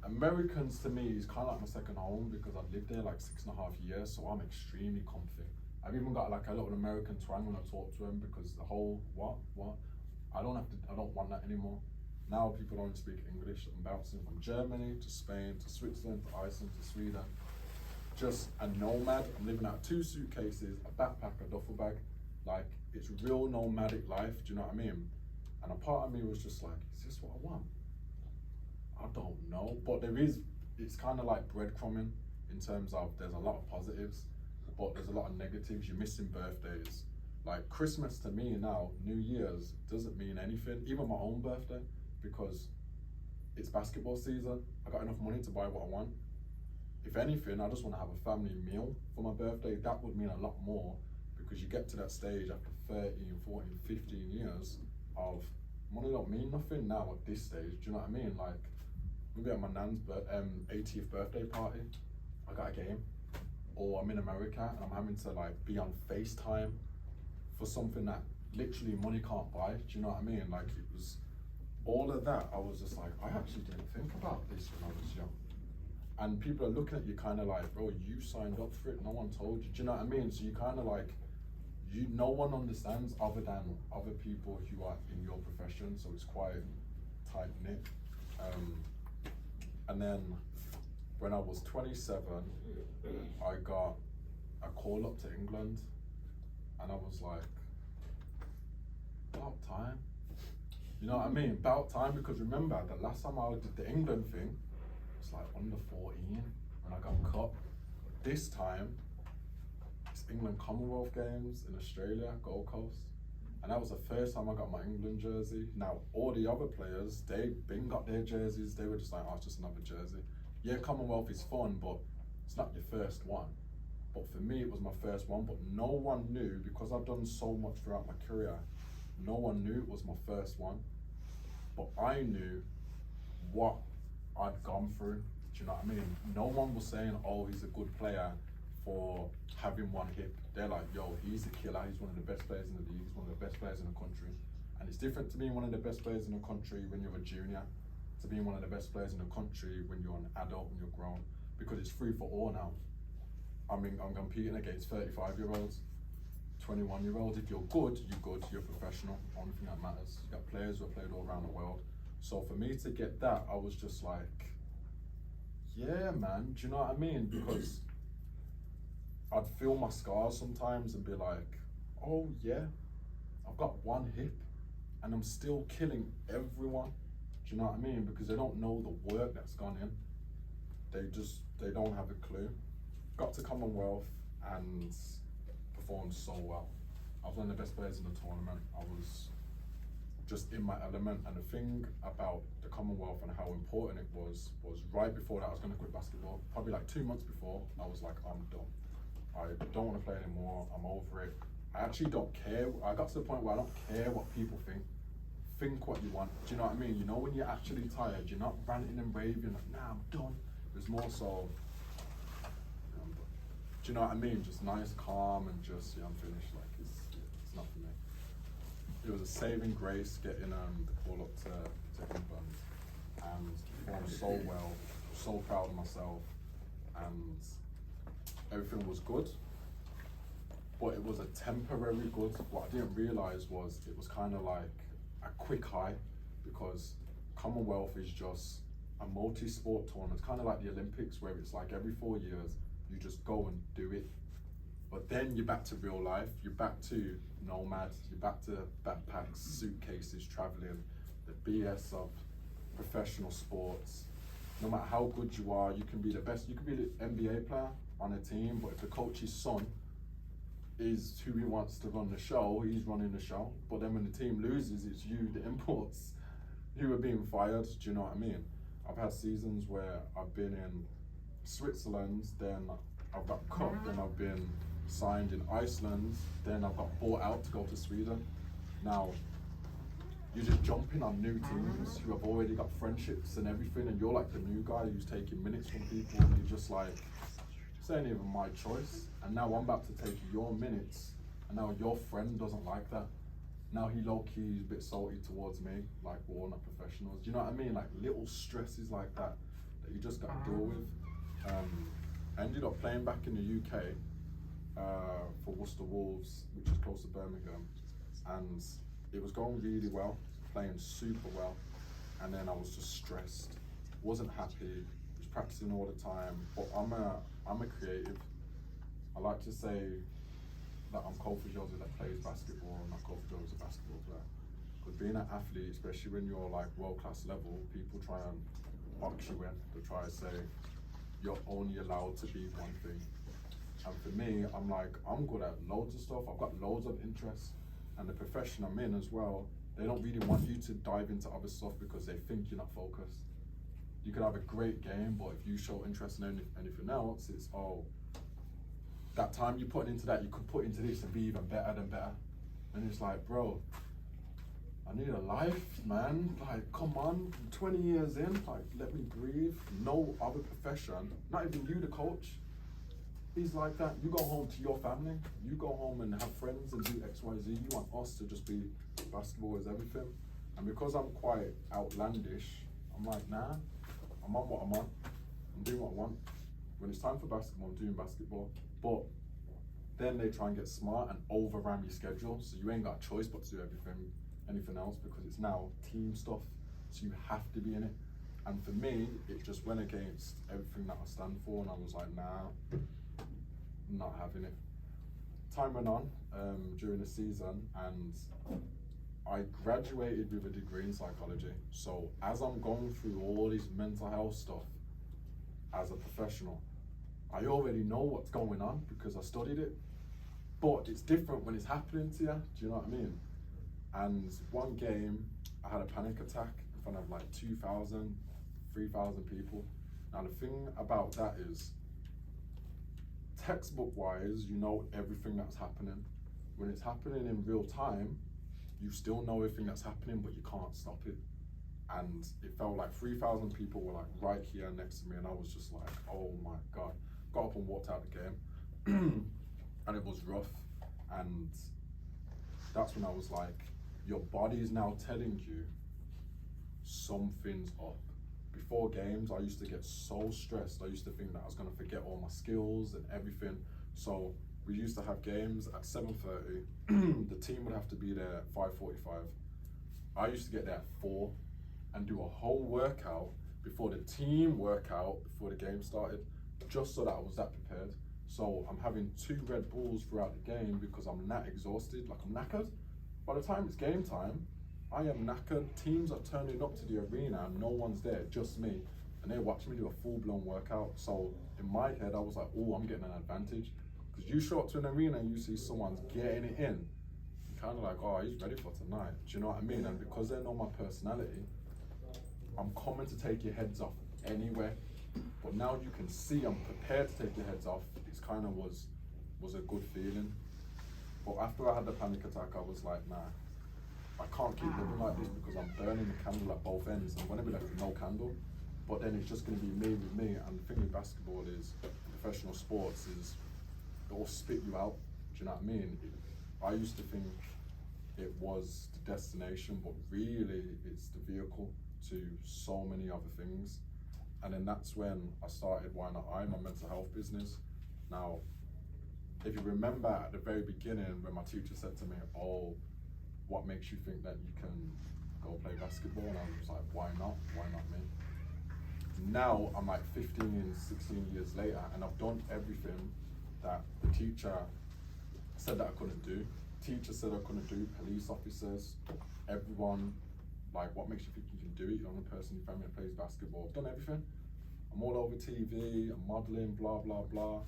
Americans to me is kind of like my second home, because I've lived there like 6.5 years, so I'm extremely comfy. I've even got like a little American twang when I talk to them, because the whole what? I don't want that anymore. Now people don't speak English. I'm bouncing from Germany to Spain to Switzerland to Iceland to Sweden. Just a nomad. I'm living out of 2 suitcases, a backpack, a duffel bag. Like, it's real nomadic life, do you know what I mean? And a part of me was just like, is this what I want? I don't know, but it's kind of like breadcrumbing in terms of there's a lot of positives, but there's a lot of negatives. You're missing birthdays. Like Christmas to me now, New Year's doesn't mean anything, even my own birthday, because it's basketball season. I got enough money to buy what I want. If anything, I just want to have a family meal for my birthday. That would mean a lot more, because you get to that stage after 13, 14, 15 years of money don't mean nothing now at this stage. Do you know what I mean? Like, maybe at my nan's 80th birthday party, I got a game, or I'm in America and I'm having to like be on FaceTime for something that literally money can't buy. Do you know what I mean? Like, it was all of that. I was just like, I actually didn't think about this when I was young. And people are looking at you kind of like, bro, you signed up for it, no one told you. Do you know what I mean? So you kind of like, no one understands other than other people who are in your profession, so it's quite tight knit. And then when I was 27, I got a call up to England, and I was like, about time. You know what I mean? About time, because remember, the last time I did the England thing, it's like under 14 when I got cut. This time, it's England Commonwealth Games in Australia, Gold Coast. And that was the first time I got my England jersey. Now, all the other players, they been got their jerseys. They were just like, oh, it's just another jersey. Yeah, Commonwealth is fun, but it's not your first one. But for me, it was my first one, but no one knew, because I've done so much throughout my career, no one knew it was my first one. But I knew what I'd gone through. Do you know what I mean? No one was saying, oh, he's a good player for having one hip. They're like, yo, he's a killer. He's one of the best players in the league. He's one of the best players in the country. And it's different to being one of the best players in the country when you're a junior, to being one of the best players in the country when you're an adult, when you're grown, because it's free for all now. I mean, I'm competing against 35-year-olds, 21-year-olds. If you're good, you're professional. Only thing that matters. You got players who have played all around the world. So for me to get that, I was just like, yeah, man, do you know what I mean? Because I'd feel my scars sometimes and be like, oh yeah, I've got one hip and I'm still killing everyone. Do you know what I mean? Because they don't know the work that's gone in. They don't have a clue. Got to Commonwealth and performed so well. I was one of the best players in the tournament. I was just in my element, and the thing about the Commonwealth and how important it was right before that I was going to quit basketball. Probably like 2 months before, I was like, I'm done. I don't want to play anymore. I'm over it. I actually don't care. I got to the point where I don't care what people think. Think what you want. Do you know what I mean? You know, when you're actually tired, you're not ranting and raving, you're like, nah, I'm done. It's more so, do you know what I mean? Just nice, calm, and just, yeah, I'm finished. Like, it's not for me. It was a saving grace getting the call up to England, and performed so well. So proud of myself, and everything was good. But it was a temporary good. What I didn't realise was it was kind of like a quick high, because Commonwealth is just a multi-sport tournament. It's kind of like the Olympics, where it's like every 4 years you just go and do it. But then you're back to real life. You're back to nomad. You're back to backpacks, suitcases, traveling, the BS of professional sports. No matter how good you are, you can be the best. You can be the NBA player on a team, but if the coach's son is who he wants to run the show, he's running the show. But then when the team loses, it's you, the imports, who are being fired. Do you know what I mean? I've had seasons where I've been in Switzerland, then I've got cut, then I've been signed in Iceland, then I've got bought out to go to Sweden. Now, you're just jumping on new teams who have already got friendships and everything, and you're like the new guy who's taking minutes from people, and you're just like, this ain't even my choice. And now I'm about to take your minutes, and now your friend doesn't like that. Now he low-key is a bit salty towards me, like we're not professionals. Do you know what I mean? Like little stresses like that you just got to deal with. I ended up playing back in the UK for Worcester Wolves, which is close to Birmingham, and it was going really well, playing super well, and then I was just stressed, wasn't happy, was practicing all the time. But I'm a creative. I like to say that I'm Kofi Josephs that plays basketball, and not Kofi Josephs a basketball player. Because being an athlete, especially when you're like world-class level, people try and box you in. They try to say you're only allowed to be one thing. And for me, I'm like, I'm good at loads of stuff. I've got loads of interests, and the profession I'm in as well, they don't really want you to dive into other stuff because they think you're not focused. You could have a great game, but if you show interest in anything else, it's, oh, that time you put into that, you could put into this and be even better than better. And it's like, bro, I need a life, man. Like, come on, 20 years in, like, let me breathe. No other profession, not even you, the coach, is like that. You go home to your family, you go home and have friends and do X, Y, Z. You want us to just be basketball is everything. And because I'm quite outlandish, I'm like, nah, I'm on what I'm on. I'm doing what I want. When it's time for basketball, I'm doing basketball. But then they try and get smart and overram your schedule, so you ain't got a choice but to do anything else, because it's now team stuff, so you have to be in it. And for me, it just went against everything that I stand for, and I was like, nah, I'm not having it. Time went on during the season, and I graduated with a degree in psychology. So as I'm going through all this mental health stuff as a professional, I already know what's going on because I studied it. But it's different when it's happening to you, do you know what I mean? And one game, I had a panic attack in front of like 2,000, 3,000 people. Now the thing about that is, textbook-wise, you know everything that's happening. When it's happening in real time, you still know everything that's happening, but you can't stop it. And it felt like 3,000 people were like right here next to me, and I was just like, oh my God. Got up and walked out the game, and it was rough. And that's when I was like, your body's now telling you something's up. Before games, I used to get so stressed. I used to think that I was gonna forget all my skills and everything. So we used to have games at 7:30. The team would have to be there at 5:45. I used to get there at 4 and do a whole workout before the team workout, before the game started, just so that I was that prepared. So I'm having 2 Red Bulls throughout the game because I'm that exhausted, like I'm knackered. By the time it's game time, I am knackered. Teams are turning up to the arena and no one's there, just me. And they watch me do a full-blown workout. So in my head, I was like, oh, I'm getting an advantage. Because you show up to an arena and you see someone's getting it in, you're kind of like, oh, he's ready for tonight. Do you know what I mean? And because they know my personality, I'm coming to take your heads off anyway. But now you can see I'm prepared to take your heads off. It's kind of was a good feeling. But after I had the panic attack, I was like, nah, I can't keep living like this because I'm burning the candle at both ends. I'm going to be left with no candle. But then it's just going to be me with me. And the thing with basketball is, professional sports is, it'll spit you out. Do you know what I mean? I used to think it was the destination, but really it's the vehicle to so many other things. And then that's when I started Why Not I, my mental health business. Now, if you remember at the very beginning when my teacher said to me, oh, what makes you think that you can go play basketball? And I was like, why not? Why not me? Now I'm like 15, 16 years later, and I've done everything that the teacher said that I couldn't do. Teacher said I couldn't do, police officers, everyone. Like, what makes you think you can do it? You're the only person in your family that plays basketball. I've done everything. I'm all over TV, I'm modeling, blah, blah, blah.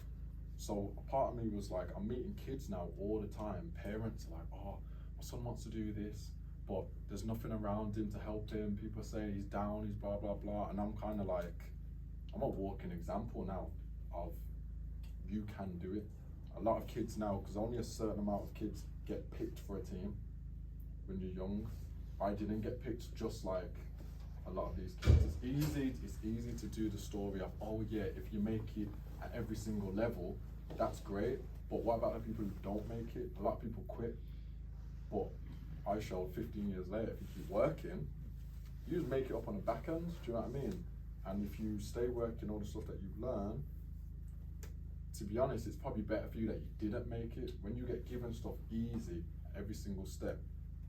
So a part of me was like, I'm meeting kids now all the time. Parents are like, oh, my son wants to do this, but there's nothing around him to help him. People say he's down, he's blah, blah, blah. And I'm kind of like, I'm a walking example now of you can do it. A lot of kids now, because only a certain amount of kids get picked for a team when you're young. I didn't get picked, just like a lot of these kids. It's easy to do the story of, oh yeah, if you make it at every single level, that's great. But what about the people who don't make it? A lot of people quit. But I showed 15 years later, if you keep working, you just make it up on the back end, do you know what I mean? And if you stay working all the stuff that you've learned, to be honest, it's probably better for you that you didn't make it. When you get given stuff easy every single step,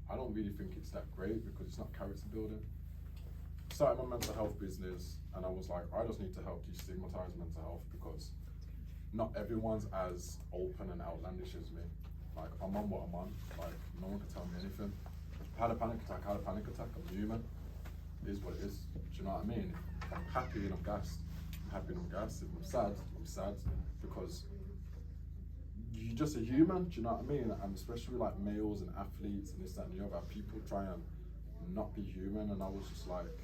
I don't really think it's that great because it's not character building. Started my mental health business and I was like, I just need to help destigmatize mental health because not everyone's as open and outlandish as me. Like, I'm on what I'm on. Like, no one can tell me anything. I had a panic attack, I'm human. It is what it is. Do you know what I mean? I'm happy and I'm gassed. I'm happy and I'm gassed. If I'm sad because you're just a human, do you know what I mean? And especially like males and athletes and this, that and the other, people try and not be human, and I was just like,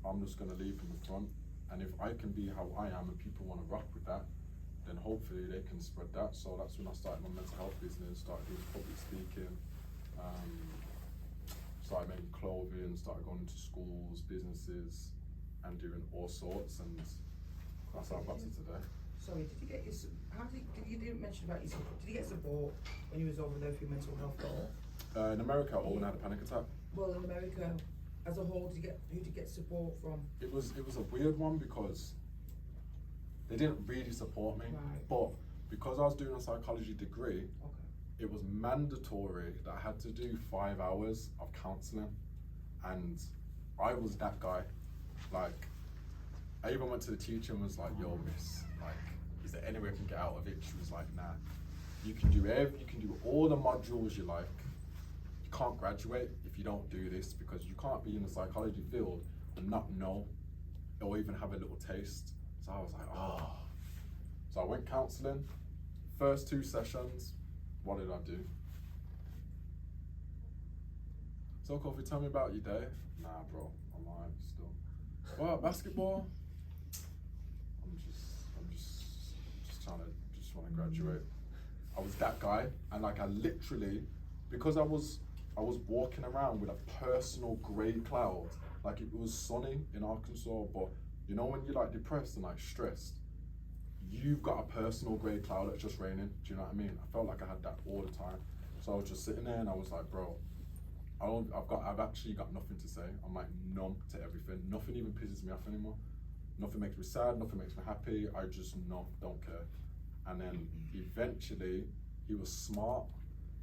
I'm just gonna lead from the front, and if I can be how I am and people wanna rock with that, then hopefully they can spread that. So that's when I started my mental health business, started doing public speaking, started making clothing, started going into schools, businesses, and doing all sorts, and that's how I got to today. Sorry, did you get your, you didn't mention about your support, did you get support when you was over there for your mental health goal? In America, or when I had a panic attack? Well, in America, as a whole, who did you get support from? It was a weird one because they didn't really support me, right. But because I was doing a psychology degree, Okay. it was mandatory that I had to do 5 hours of counselling, and I was that guy. Like, I even went to the teacher and was like, yo miss, like, is there any way I can get out of it? She was like, nah, you can do all the modules you like. You can't graduate if you don't do this, because you can't be in the psychology field and not know or even have a little taste. So I was like, oh. So I went counselling. First 2 sessions, what did I do? So Kofi, tell me about your day. Nah bro, I'm alive still. What, basketball? I'm just want to graduate. I was that guy, and like I literally, because I was walking around with a personal grey cloud. Like, it was sunny in Arkansas, but you know when you're like depressed and like stressed, you've got a personal grey cloud that's just raining. Do you know what I mean? I felt like I had that all the time. So I was just sitting there and I was like, bro, I've actually got nothing to say. I'm like numb to everything. Nothing even pisses me off anymore. Nothing makes me sad, nothing makes me happy. I just don't care. And then eventually, he was smart.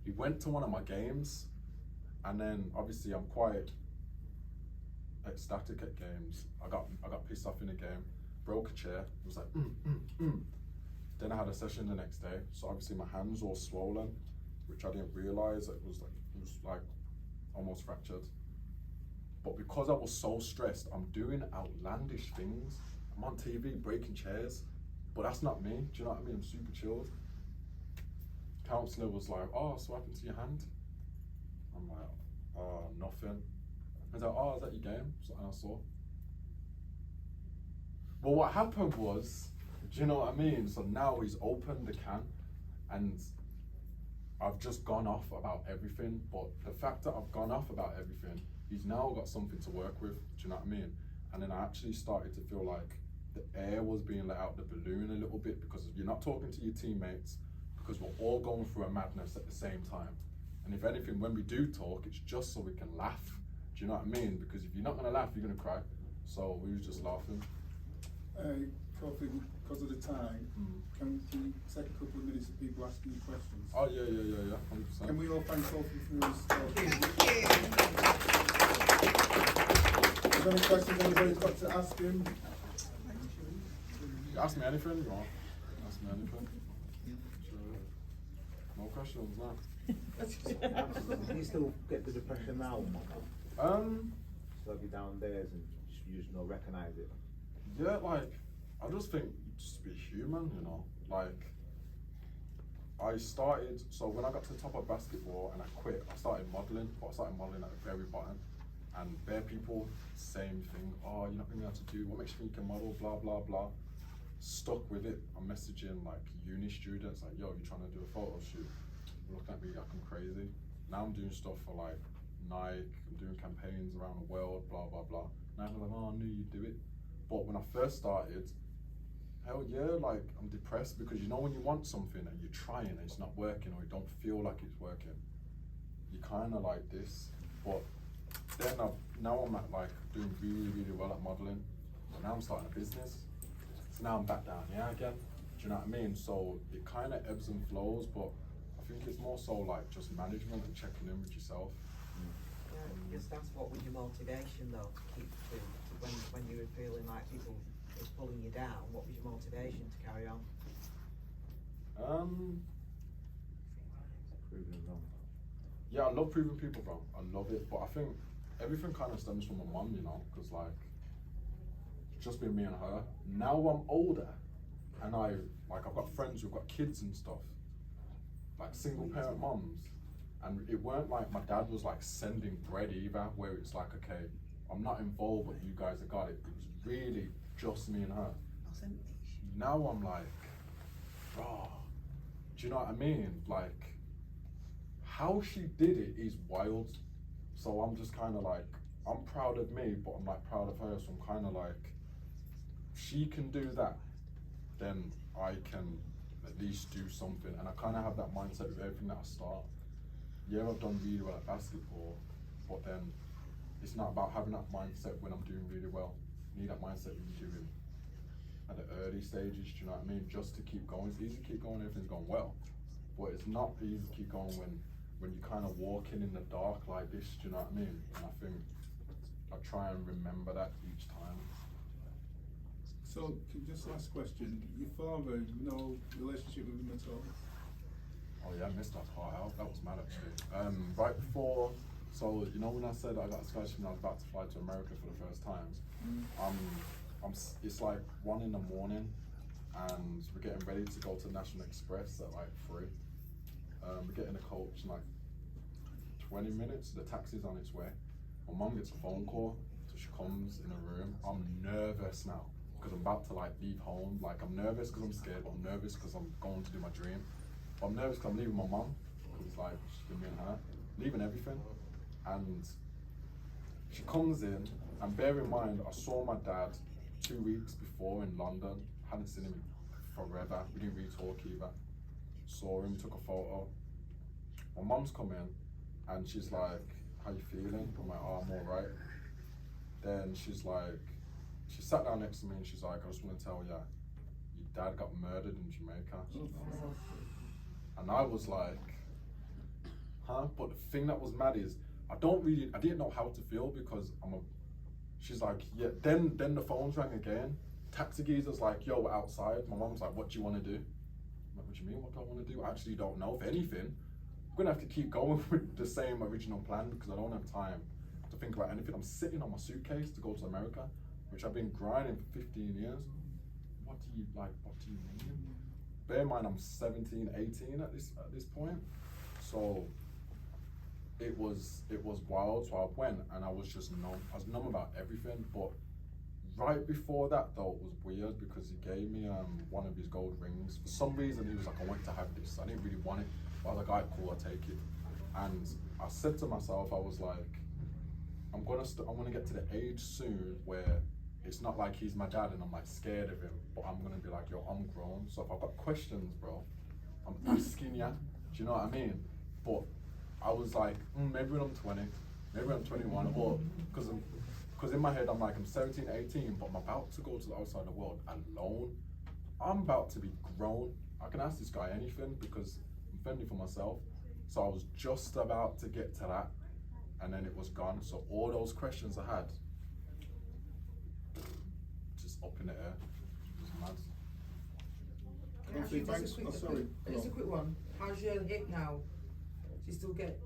He went to one of my games, and then obviously I'm quite ecstatic at games. I got pissed off in a game, broke a chair, was like, Then I had a session the next day, so obviously my hands all swollen, which I didn't realize it was like almost fractured. But because I was so stressed, I'm doing outlandish things. I'm on TV breaking chairs, but that's not me. Do you know what I mean? I'm super chilled. Counselor was like, "Oh, so what happened to your hand?" I'm like, "Oh, nothing." He's like, "Oh, is that your game?" So, and I saw. But what happened was, do you know what I mean? So now he's opened the can, and I've just gone off about everything. But the fact that I've gone off about everything, he's now got something to work with. Do you know what I mean? And then I actually started to feel like the air was being let out the balloon a little bit, because you're not talking to your teammates, because we're all going through a madness at the same time. And if anything, when we do talk, it's just so we can laugh. Do you know what I mean? Because if you're not gonna laugh, you're gonna cry. So we was just laughing. Kofi, because of the time, can you take a couple of minutes for people asking you questions? Oh yeah, 100%. Can we all thank Kofi for his talk? Is there any questions anybody's got to ask him? You ask me anything, you want? Ask me anything. Sure. No questions, no. Do you still get the depression now? Still be downstairs and you just not recognize it? Yeah, like, I just think just be human, you know. Like, I started, so when I got to the top of basketball and I quit, I started modelling, but I started modelling at the very bottom. And bare people, same thing. "Oh, you're not gonna be able to do, what makes you think you can model, blah, blah, blah." Stuck with it. I'm messaging like uni students, like, "Yo, you trying to do a photo shoot?" Looking at me like I'm crazy. Now I'm doing stuff for like Nike, I'm doing campaigns around the world, blah, blah, blah. Now I'm like, "Oh, I knew you'd do it." But when I first started, hell yeah, like I'm depressed, because you know when you want something and you're trying and it's not working, or you don't feel like it's working, you kind of like this. But then now I'm at like doing really, really well at modelling. So now I'm starting a business. So now I'm back down here again. Do you know what I mean? So it kind of ebbs and flows, but I think it's more so like just management and checking in with yourself. Yeah, just that's what was your motivation though, to keep to when you were feeling like people was pulling you down, what was your motivation to carry on? Proving them wrong. Yeah, I love proving people wrong. I love it, but I think everything kind of stems from my mum, you know, because like it's just been me and her. Now I'm older, and I've got friends who've got kids and stuff, like single parent mums, and it weren't like my dad was like sending bread either, where it's like, okay, I'm not involved, but you guys have got it. It was really just me and her. Now I'm like, bro, do you know what I mean? Like, how she did it is wild. So I'm just kind of like, I'm proud of me, but I'm like proud of her. So I'm kind of like, if she can do that, then I can at least do something. And I kind of have that mindset with everything that I start. Yeah, I've done really well at basketball, but then it's not about having that mindset when I'm doing really well. You need that mindset when you're doing at the early stages, do you know what I mean? Just to keep going. It's easy to keep going, everything's going well. But it's not easy to keep going when you're kind of walking in the dark like this, do you know what I mean? And I think I try and remember that each time. So, just last question. Your father, no relationship with him at all? Oh yeah, I missed that part out. That was mad actually. Right before, so you know when I said I got a scholarship and I was about to fly to America for the first time, it's like 1 in the morning, and we're getting ready to go to National Express at like 3. We're getting a coach in like 20 minutes. The taxi's on its way. My mum gets a phone call, so she comes in the room. I'm nervous now because I'm about to like leave home. Like I'm nervous because I'm scared, but I'm nervous because I'm going to do my dream. But I'm nervous because I'm leaving my mum, because it's like she's been me and her, leaving everything. And she comes in, and bear in mind, I saw my dad 2 weeks before in London. Hadn't seen him in forever. We didn't really talk either. Saw him, took a photo. My mum's come in, and she's like, how you feeling? I'm like, oh, I'm alright. Then she sat down next to me and she's like, I just want to tell you, your dad got murdered in Jamaica. And I was like, huh? But the thing that was mad is, I didn't know how to feel because she's like, yeah, then the phones rang again. Taxi geezer's like, yo, we're outside. My mom's like, what do you want to do? I'm like, what do you mean, what do I want to do? I actually don't know. If anything, I'm gonna have to keep going with the same original plan because I don't have time to think about anything. I'm sitting on my suitcase to go to America, which I've been grinding for 15 years. What do you mean? Bear in mind, I'm 17, 18 at this point. So it was wild. So I went and I was just numb. I was numb about everything. But right before that though, it was weird because he gave me one of his gold rings. For some reason, he was like, I want to have this. I didn't really want it. But I was like, alright, cool, I'll take it. And I said to myself, I was like, I'm gonna get to the age soon where it's not like he's my dad and I'm like scared of him, but I'm gonna be like, yo, I'm grown. So if I've got questions, bro, I'm asking ya. Do you know what I mean? But I was like, maybe when I'm 20, maybe I'm 21, or because in my head I'm like, I'm 17, 18, but I'm about to go to the outside of the world alone. I'm about to be grown. I can ask this guy anything because I'm fending for myself. So I was just about to get to that, and then it was gone. So all those questions I had, just up in the air. It was mad. Can I ask you just a quick one? How's your hip now? Do you still get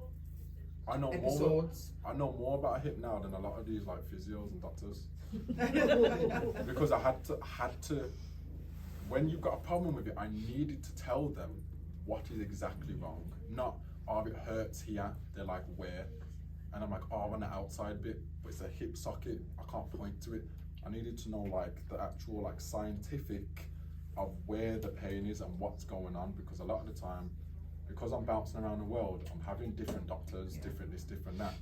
episodes? I know more about a hip now than a lot of these like physios and doctors. Because I had to. When you've got a problem with it, I needed to tell them what is exactly wrong. Not, oh, it hurts here. They're like, where? And I'm like, oh, on the outside bit, but it's a hip socket. I can't point to it. I needed to know like the actual like scientific of where the pain is and what's going on, because a lot of the time, because I'm bouncing around the world, I'm having different doctors, different this, different that.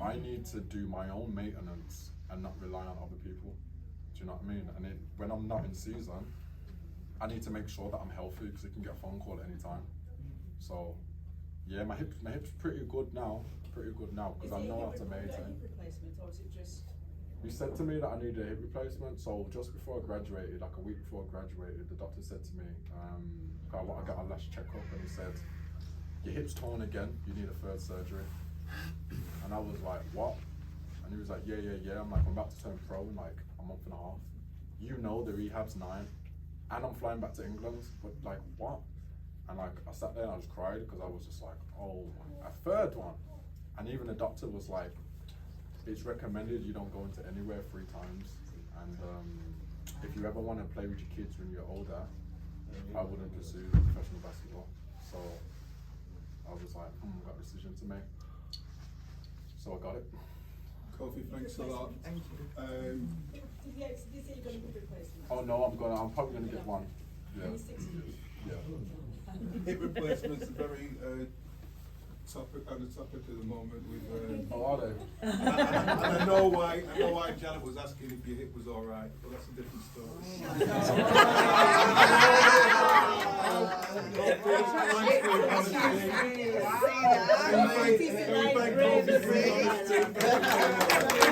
I need to do my own maintenance and not rely on other people. Do you know what I mean? And when I'm not in season, I need to make sure that I'm healthy because I can get a phone call at any time. So, yeah, my hip's pretty good now, because I know how to maintain. Is it a hip replacement or is it just? He said to me that I needed a hip replacement, so just before I graduated, like a week before I graduated, the doctor said to me, I got a last checkup, and he said, your hip's torn again, you need a third surgery. And I was like, what? And he was like, yeah. I'm like, I'm about to turn pro in like a month and a half. You know the rehab's 9, and I'm flying back to England, but like, what? And like, I sat there and I just cried because I was just like, oh, a third one. And even the doctor was like, it's recommended you don't go into anywhere 3 times. And if you ever want to play with your kids when you're older, I wouldn't pursue professional basketball. So I was like, I've got a decision to make. So I got it. Kofi, thanks a lot. Thank you. Did you say you're going to be replacement? Oh no, I'm probably gonna get one. Yeah. Yeah. Hip replacement's a very topic at the moment with. Oh, are they? And I know why Janet was asking if your hip was all right, but that's a different story. Wow.